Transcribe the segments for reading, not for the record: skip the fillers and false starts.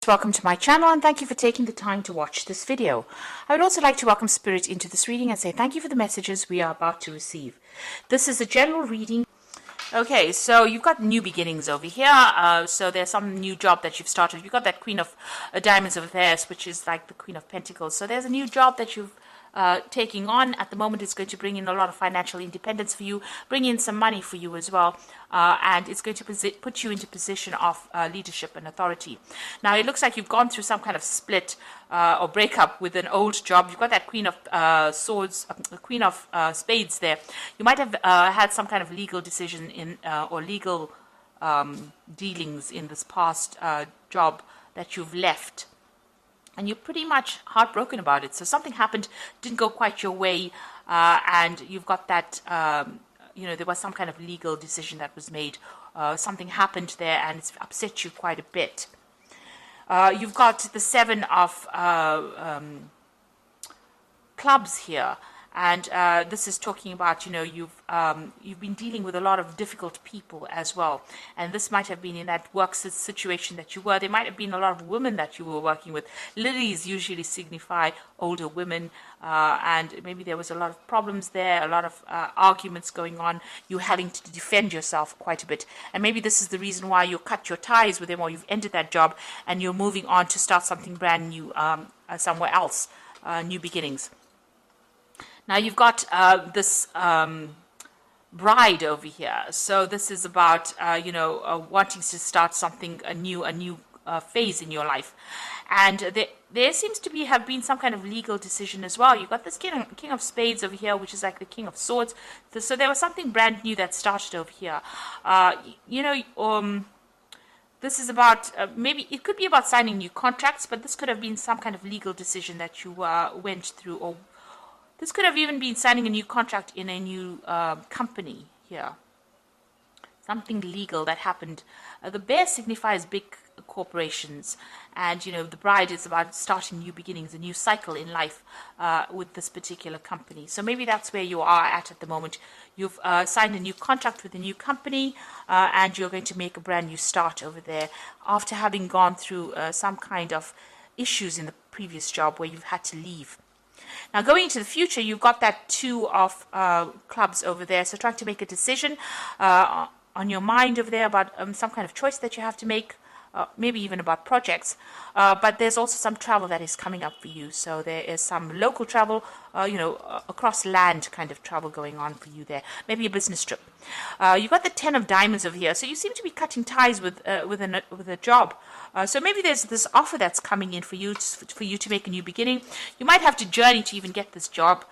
Welcome to my channel and thank you for taking the time to watch this video. I would also like to welcome Spirit into this reading and say thank you for the messages we are about to receive. This is a general reading. Okay, so you've got new beginnings over here. So there's some new job that you've started. You've got that Queen of Diamonds over there, which is like the Queen of Pentacles. So there's a new job that you've taking on at the moment. It's going to bring in a lot of financial independence for you, bring in some money for you as well, and it's going to put you into position of leadership and authority. Now it looks like you've gone through some kind of split or breakup with an old job. You've got that Queen of Swords, Queen of Spades there. You might have had some kind of legal decision in or legal dealings in this past job that you've left. And you're pretty much heartbroken about it. So something happened, didn't go quite your way, and you've got that, there was some kind of legal decision that was made. Something happened there, and it's upset you quite a bit. You've got the Seven of Clubs here. And this is talking about, you've been dealing with a lot of difficult people as well. And this might have been in that work situation that you were. There might have been a lot of women that you were working with. Lilies usually signify older women. And maybe there was a lot of problems there, a lot of arguments going on. You having to defend yourself quite a bit. And maybe this is the reason why you cut your ties with them, or you've ended that job and you're moving on to start something brand new somewhere else, new beginnings. Now you've got this bride over here. So this is about, wanting to start something, a new phase in your life. And there seems to have been some kind of legal decision as well. You've got this King of Spades over here, which is like the King of Swords. So there was something brand new that started over here. This is about, maybe it could be about signing new contracts, but this could have been some kind of legal decision that you went through, or this could have even been signing a new contract in a new company here. Something legal that happened. The bear signifies big corporations. And, the bride is about starting new beginnings, a new cycle in life with this particular company. So maybe that's where you are at the moment. You've signed a new contract with a new company and you're going to make a brand new start over there after having gone through some kind of issues in the previous job where you've had to leave. Now, going into the future, you've got that Two of Clubs over there. So trying to make a decision on your mind over there about some kind of choice that you have to make, maybe even about projects. But there's also some travel that is coming up for you. So there is some local travel, across land kind of travel going on for you there. Maybe a business trip. You've got the Ten of Diamonds over here. So you seem to be cutting ties with a job. So maybe there's this offer that's coming in for you to make a new beginning. You might have to journey to even get this job.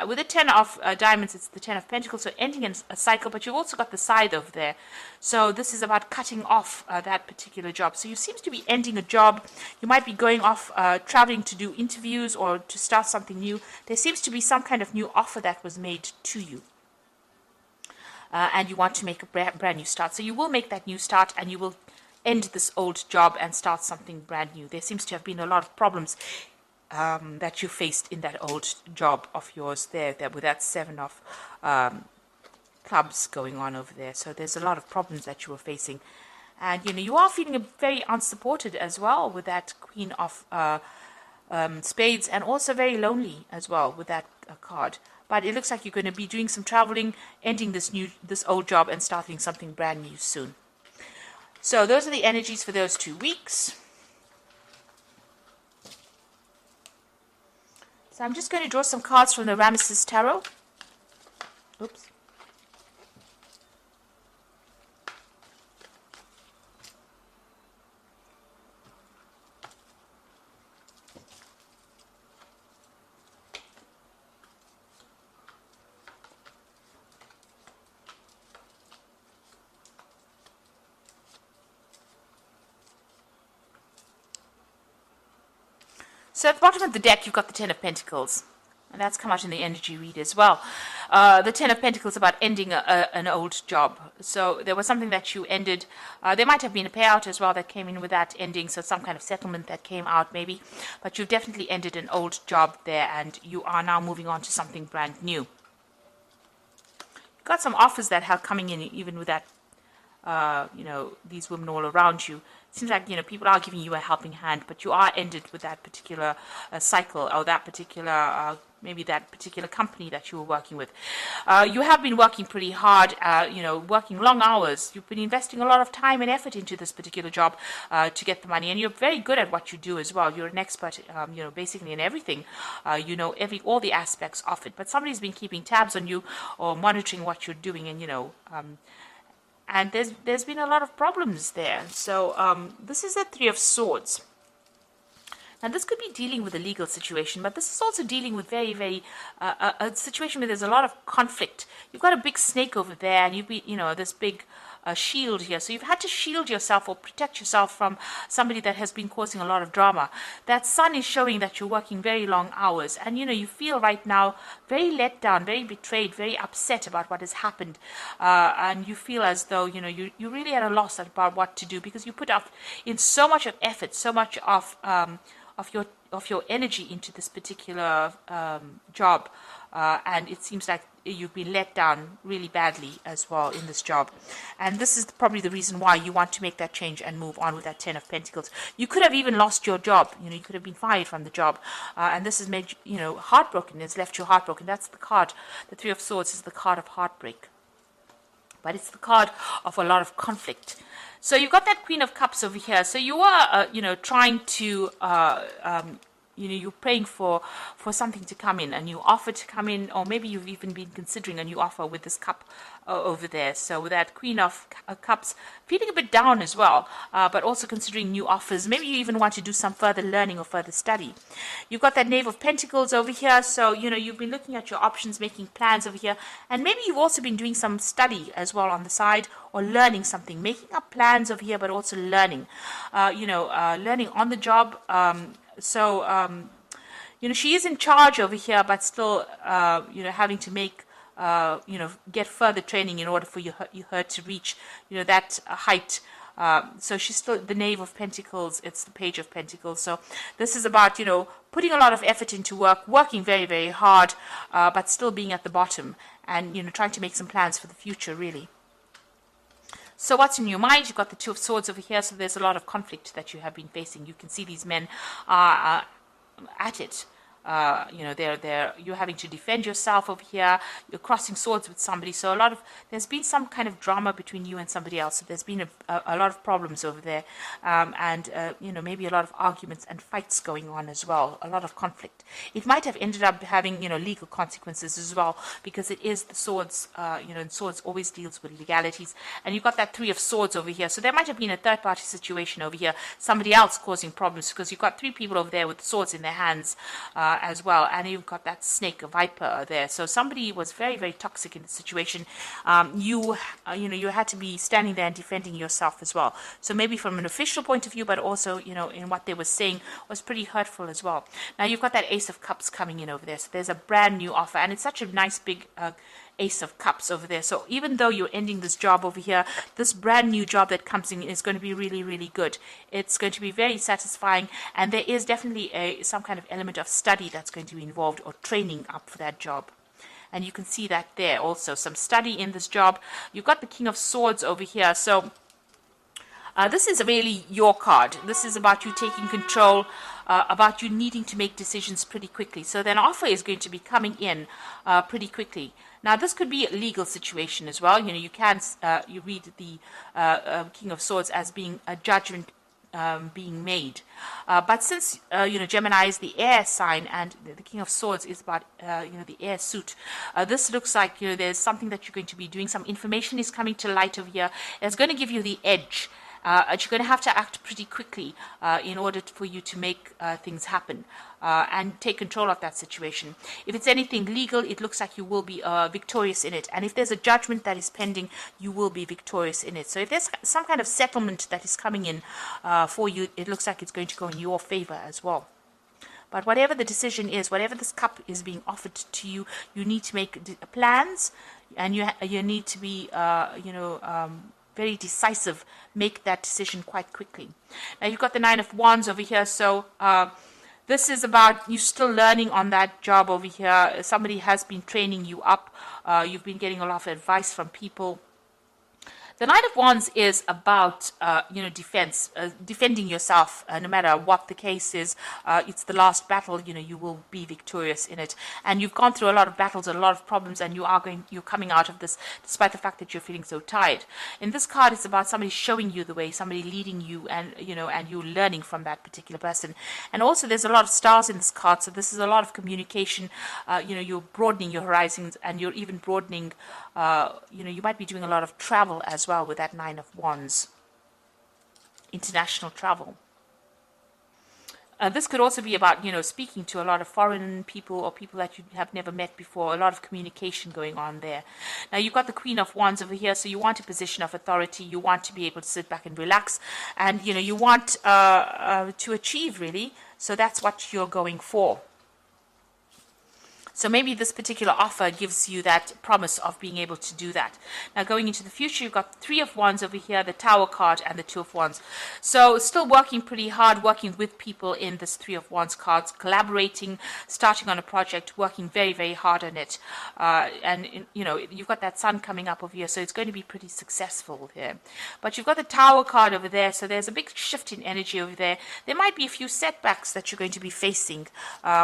With the Ten of Diamonds, it's the Ten of Pentacles, so ending in a cycle, but you've also got the Scythe over there. So this is about cutting off that particular job. So you seem to be ending a job. You might be going off, traveling to do interviews or to start something new. There seems to be some kind of new offer that was made to you. And you want to make a brand new start. So you will make that new start and you will end this old job and start something brand new. There seems to have been a lot of problems that you faced in that old job of yours there with that Seven of Clubs going on over there. So there's a lot of problems that you were facing. And, you are feeling very unsupported as well with that Queen of Spades, and also very lonely as well with that card. But it looks like you're going to be doing some traveling, ending this old job and starting something brand new soon. So those are the energies for those 2 weeks. So I'm just going to draw some cards from the Ramesses Tarot. Oops. So at the bottom of the deck, you've got the Ten of Pentacles. And that's come out in the energy read as well. The Ten of Pentacles about ending an old job. So there was something that you ended. There might have been a payout as well that came in with that ending. So some kind of settlement that came out maybe. But you've definitely ended an old job there. And you are now moving on to something brand new. You've got some offers that are coming in even with that, these women all around you. seems like, people are giving you a helping hand, but you are ended with that particular cycle, or that particular maybe that particular company that you were working with. You have been working pretty hard, working long hours. You've been investing a lot of time and effort into this particular job to get the money, and you're very good at what you do as well. You're an expert, basically in everything. All the aspects of it. But somebody's been keeping tabs on you or monitoring what you're doing, and and there's been a lot of problems there. So this is the Three of Swords. Now, this could be dealing with a legal situation, but this is also dealing with very, very a situation where there's a lot of conflict. You've got a big snake over there, and this big shield here. So you've had to shield yourself or protect yourself from somebody that has been causing a lot of drama. That sun is showing that you're working very long hours, and you feel right now very let down, very betrayed, very upset about what has happened, and you feel as though you really at a loss about what to do, because you put up in so much of effort, so much of your energy into this particular job, and it seems like you've been let down really badly as well in this job. And this is probably the reason why you want to make that change and move on with that Ten of Pentacles. You could have even lost your job. You could have been fired from the job, and this has made you heartbroken. It's left you heartbroken. That's the card. The Three of Swords is the card of heartbreak, but it's the card of a lot of conflict. So you've got that Queen of Cups over here. So you are, trying to, you're praying for something to come in, a new offer to come in, or maybe you've even been considering a new offer with this cup over there. So with that Queen of Cups, feeling a bit down as well, but also considering new offers. Maybe you even want to do some further learning or further study. You've got that Knave of Pentacles over here. So, you've been looking at your options, making plans over here. And maybe you've also been doing some study as well on the side, or learning something, making up plans over here, but also learning, learning on the job. She is in charge over here, but still, having to make, get further training in order for her to reach, that height. So she's still the Knave of Pentacles. It's the Page of Pentacles. So this is about, putting a lot of effort into work, working very, very hard, but still being at the bottom, and, trying to make some plans for the future, really. So what's in your mind? You've got the Two of Swords over here, so there's a lot of conflict that you have been facing. You can see these men are at it. You're having to defend yourself over here. You're crossing swords with somebody. So there's been some kind of drama between you and somebody else. So there's been a lot of problems over there, and maybe a lot of arguments and fights going on as well. A lot of conflict. It might have ended up having legal consequences as well, because it is the swords. And swords always deals with legalities. And you've got that Three of Swords over here. So there might have been a third-party situation over here. Somebody else causing problems, because you've got three people over there with swords in their hands. As well, and you've got that snake, a viper there. So somebody was very, very toxic in the situation. You had to be standing there and defending yourself as well. So maybe from an official point of view, but also in what they were saying was pretty hurtful as well. Now you've got that Ace of Cups coming in over there. So there's a brand new offer, and it's such a nice big Ace of Cups over there. So even though you're ending this job over here, this brand new job that comes in is going to be really, really good. It's going to be very satisfying, and there is definitely some kind of element of study that's going to be involved, or training up for that job. And you can see that there also, some study in this job. You've got the King of Swords over here. So this is really your card. This is about you taking control, about you needing to make decisions pretty quickly. So then offer is going to be coming in pretty quickly. Now, this could be a legal situation as well. You can you read the King of Swords as being a judgment being made. But since, Gemini is the air sign, and the King of Swords is about, the air suit, this looks like, there's something that you're going to be doing. Some information is coming to light over here. It's going to give you the edge. You're going to have to act pretty quickly in order for you to make things happen and take control of that situation. If it's anything legal, it looks like you will be victorious in it. And if there's a judgment that is pending, you will be victorious in it. So if there's some kind of settlement that is coming in for you, it looks like it's going to go in your favor as well. But whatever the decision is, whatever this cup is being offered to you, you need to make plans, and you need to be, very decisive, make that decision quite quickly. Now you've got the Nine of Wands over here, so this is about you still learning on that job over here. Somebody has been training you up. You've been getting a lot of advice from people. The Knight of Wands is about, defense, defending yourself, no matter what the case is. It's the last battle. You will be victorious in it, and you've gone through a lot of battles, a lot of problems, and you're coming out of this, despite the fact that you're feeling so tired. In this card, it's about somebody showing you the way, somebody leading you, and and you learning from that particular person. And also, there's a lot of stars in this card, so this is a lot of communication. You're broadening your horizons, and you're even broadening. You might be doing a lot of travel as well with that Nine of Wands. International travel. This could also be about, speaking to a lot of foreign people or people that you have never met before, a lot of communication going on there. Now, you've got the Queen of Wands over here, so you want a position of authority. You want to be able to sit back and relax, and, you want to achieve, really. So that's what you're going for. So maybe this particular offer gives you that promise of being able to do that. Now, going into the future, you've got the Three of Wands over here, the Tower card, and the Two of Wands. So still working pretty hard, working with people in this Three of Wands cards, collaborating, starting on a project, working very, very hard on it. You've got that Sun coming up over here, so it's going to be pretty successful here. But you've got the Tower card over there, so there's a big shift in energy over there. There might be a few setbacks that you're going to be facing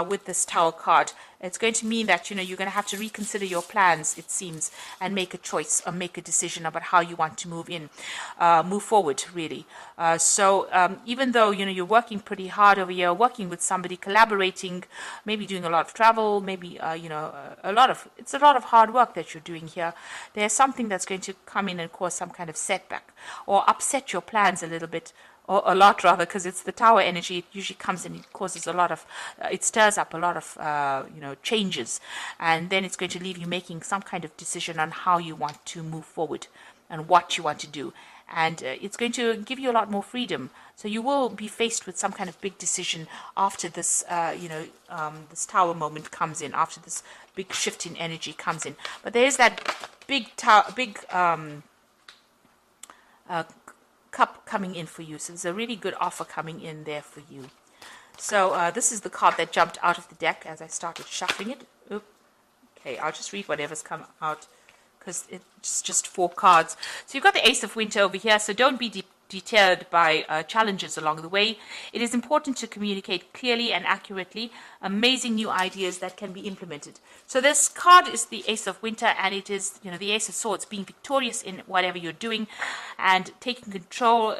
with this Tower card. It's going to mean that, you're going to have to reconsider your plans, it seems, and make a choice or make a decision about how you want to move forward, really. Even though, you're working pretty hard over here, working with somebody, collaborating, maybe doing a lot of travel, maybe, it's a lot of hard work that you're doing here. There's something that's going to come in and cause some kind of setback or upset your plans a little bit. Or a lot, rather, because it's the Tower energy. It usually comes and it causes a lot of, it stirs up a lot of, changes. And then it's going to leave you making some kind of decision on how you want to move forward and what you want to do. And it's going to give you a lot more freedom. So you will be faced with some kind of big decision after this, this Tower moment comes in, after this big shift in energy comes in. But there is that big cup coming in for you. So there's a really good offer coming in there for you. So this is the card that jumped out of the deck as I started shuffling it. Oop. Okay, I'll just read whatever's come out because it's just 4 cards. So you've got the Ace of Winter over here, so don't be deterred by challenges along the way. It is important to communicate clearly and accurately amazing new ideas that can be implemented. So this card is the Ace of Winter, and it is, the Ace of Swords, being victorious in whatever you're doing and taking control,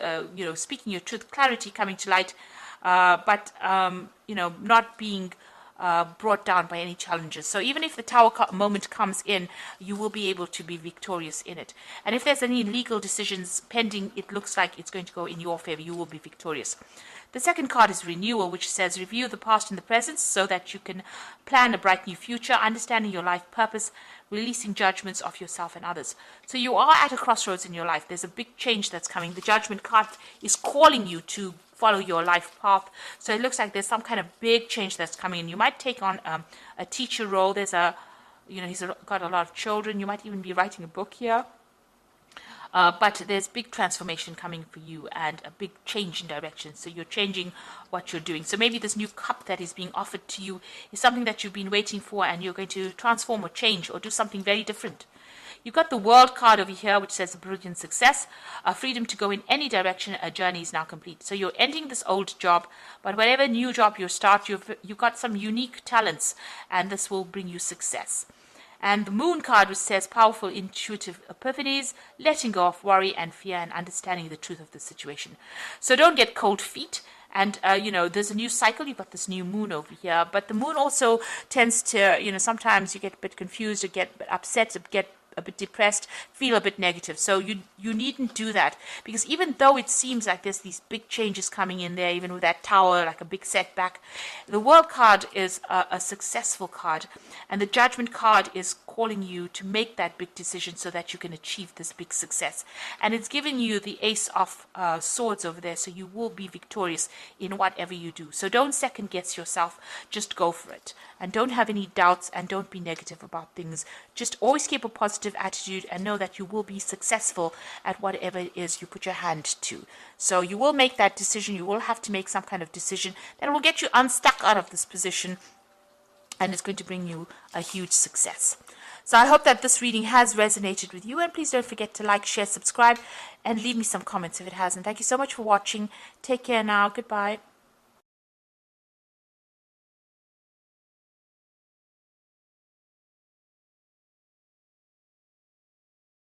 speaking your truth, clarity coming to light, but not being brought down by any challenges. So even if the Tower moment comes in, you will be able to be victorious in it. And if there's any legal decisions pending, it looks like it's going to go in your favor. You will be victorious. The second card is Renewal, which says review the past and the present so that you can plan a bright new future, understanding your life purpose, releasing judgments of yourself and others. So you are at a crossroads in your life. There's a big change that's coming. The Judgment card is calling you to follow your life path. So it looks like there's some kind of big change that's coming in. You might take on a teacher role. There's he's got a lot of children. You might even be writing a book here. But there's big transformation coming for you and a big change in direction. So you're changing what you're doing. So maybe this new cup that is being offered to you is something that you've been waiting for, and you're going to transform or change or do something very different. You've got the World card over here, which says brilliant success, freedom to go in any direction. A journey is now complete. So you're ending this old job, but whatever new job you start, you've got some unique talents, and this will bring you success. And the Moon card, which says powerful intuitive epiphanies, letting go of worry and fear, and understanding the truth of the situation. So don't get cold feet. And, there's a new cycle. You've got this new moon over here. But the moon also tends to, sometimes you get a bit confused or get a bit upset, or get a bit depressed, feel a bit negative. So you needn't do that, because even though it seems like there's these big changes coming in there, even with that Tower, like a big setback, the World card is a successful card, and the Judgment card is calling you to make that big decision so that you can achieve this big success. And it's giving you the Ace of Swords over there, so you will be victorious in whatever you do. So don't second guess yourself, just go for it. And don't have any doubts, and don't be negative about things. Just always keep a positive attitude and know that you will be successful at whatever it is you put your hand to. So you will make that decision. You will have to make some kind of decision that will get you unstuck out of this position, and it's going to bring you a huge success. So I hope that this reading has resonated with you, and please don't forget to like, share, subscribe, and leave me some comments if it hasn't. Thank you so much for watching. Take care now. Goodbye.